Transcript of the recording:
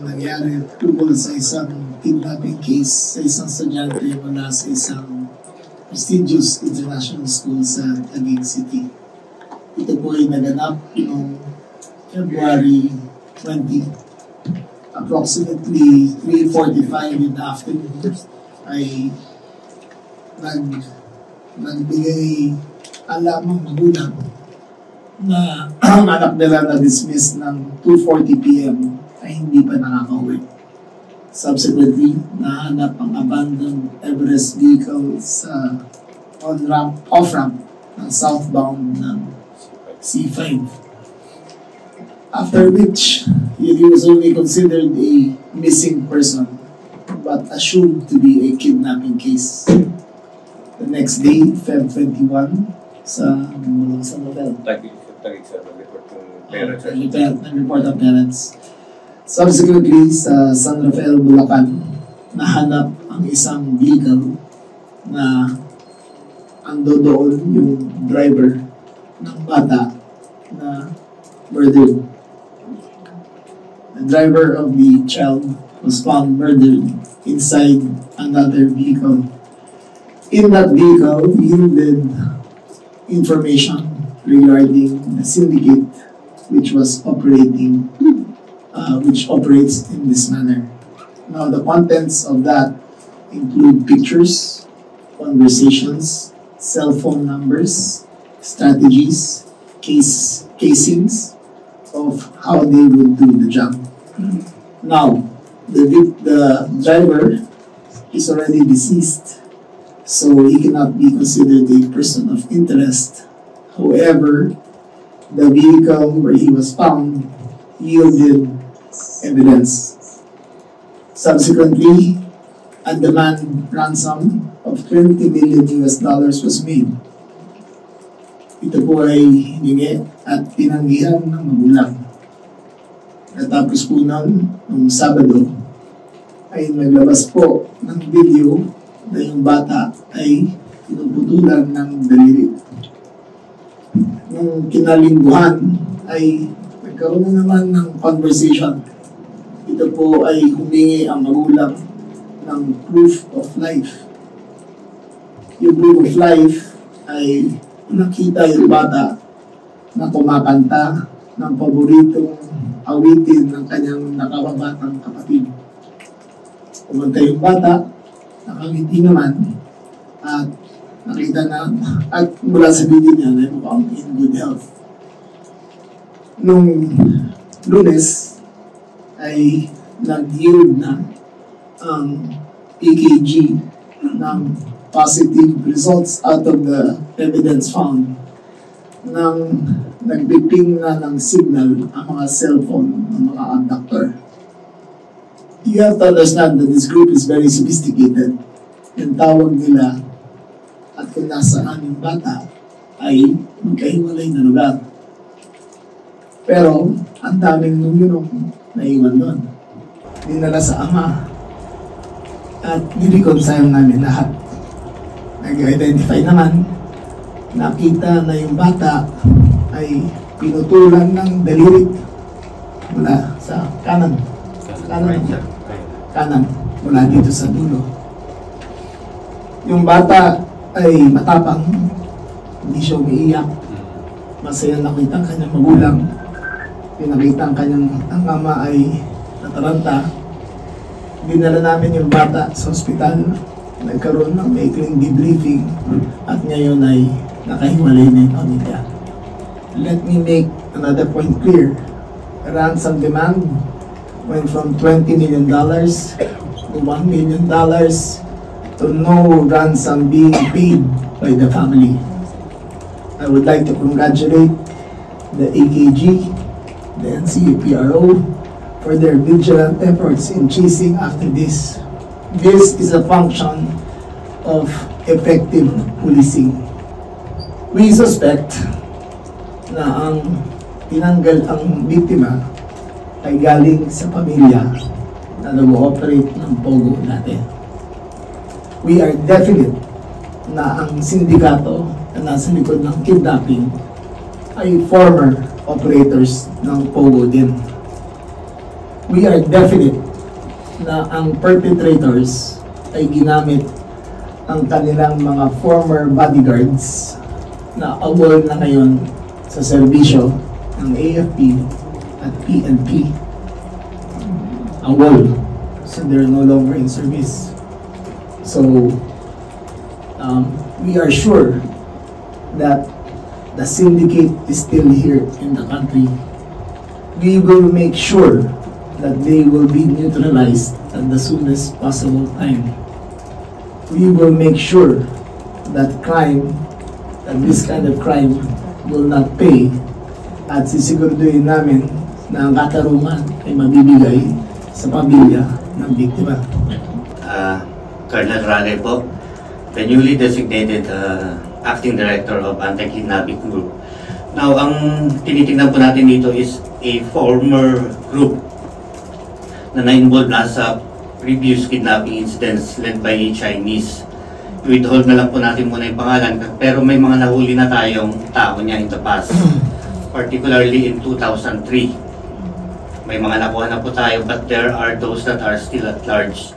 Nangyari tungkol sa isang kidnapping case sa isang estudyante mula sa isang prestigious international school sa Taguig City. Ito po ay naganap noong February 20. Approximately 3:45 in the afternoon ay nagbigay alam ang magulang na ang anak nila na-dismiss ng 2:40 p.m. ay hindi pa nakaka-uwi. Subsequently, nahanap ang abandoned Everest vehicle sa off-ramp ng southbound ng C5. After which, he was only considered a missing person but assumed to be a kidnapping case. The next day, Feb 21, sa Novel. Taguig sa report ng parents. Nag-report ang parents. Subsequently, sa San Rafael, Bulacan, nahanap ang isang vehicle na ando doon yung driver ng bata na murdered. The driver of the child was found murdered inside another vehicle. In that vehicle, yielded information regarding the syndicate which operates in this manner. Now, the contents of that include pictures, conversations, cell phone numbers, strategies, casings of how they would do the job. Now, the driver is already deceased, so he cannot be considered a person of interest. However, the vehicle where he was found yielded evidence. Subsequently, a demand ransom of $20 million was made. Ito po ay hiningi at pinanggihan ng magulang. Natapos po noong Sabado ay naglabas po ng video na yung bata ay pinuputulan ng daliri. Nung kinalingguhan ay nagkaroon na naman ng conversation. Ito po ay humingi ang magulang ng proof of life. Yung proof of life ay nakita yung bata na kumakanta ng paboritong awitin ng kanyang nakababatang kapatid. Kumanta yung bata, nakangiti naman, at nakita na, at mula sa video niya na mukhang in good health. Nung Lunes ay nag-yield na ang EKG ng positive results out of the evidence found nang nagbiping na ng signal ang mga cellphone ng mga abductor. You have to understand that this group is very sophisticated. Yung tawag nila at kung nasaan yung bata ay magkahiwalay na lugar. Pero ang daming numero naiwan doon. Dinala sa ama at nireconcile namin lahat. Nag-identify naman, nakita na yung bata ay pinutulan ng daliri mula sa kanan mula dito sa dulo. Yung bata ay matapang, hindi siya umiiyak, masaya nakita ang kanyang magulang, pinakita ang kanyang ama ay nataranta. Dinala namin yung bata sa ospital, nagkaroon ng maikling debriefing at ngayon ay nakahiwalay na yung pamilya. Let me make another point clear. The ransom demand went from $20 million to $1 million to no ransom being paid by the family. I would like to congratulate the EKG, the NCAPRO, for their vigilant efforts in chasing after this. This is a function of effective policing. We suspect na ang tinanggal ang biktima ay galing sa pamilya na nag-ooperate ng Pogo natin. We are definite na ang sindikato na nasa likod ng kidnapping ay former operators ng Pogo din. we are definite na ang perpetrators ay ginamit ang kanilang mga former bodyguards na awol na ngayon sa serbisyo ng AFP at PNP. Awol. So they're no longer in service. So we are sure that the syndicate is still here in the country. We will make sure that they will be neutralized at the soonest possible time. We will make sure that this kind of crime will not pay, at sisiguraduhin namin na ang katarungan ay mabibigay sa pamilya ng biktima. Colonel Raleigh po, the newly designated Acting Director of Anti-Kidnapping Group. Now, ang tinitingnan po natin dito is a former group na na-involve na sa previous kidnapping incidents led by a Chinese. Withhold na lang po natin muna yung pangalan, pero may mga nahuli na tayong tao niya in the past, particularly in 2003. May mga nakuha na po tayo, but there are those that are still at large.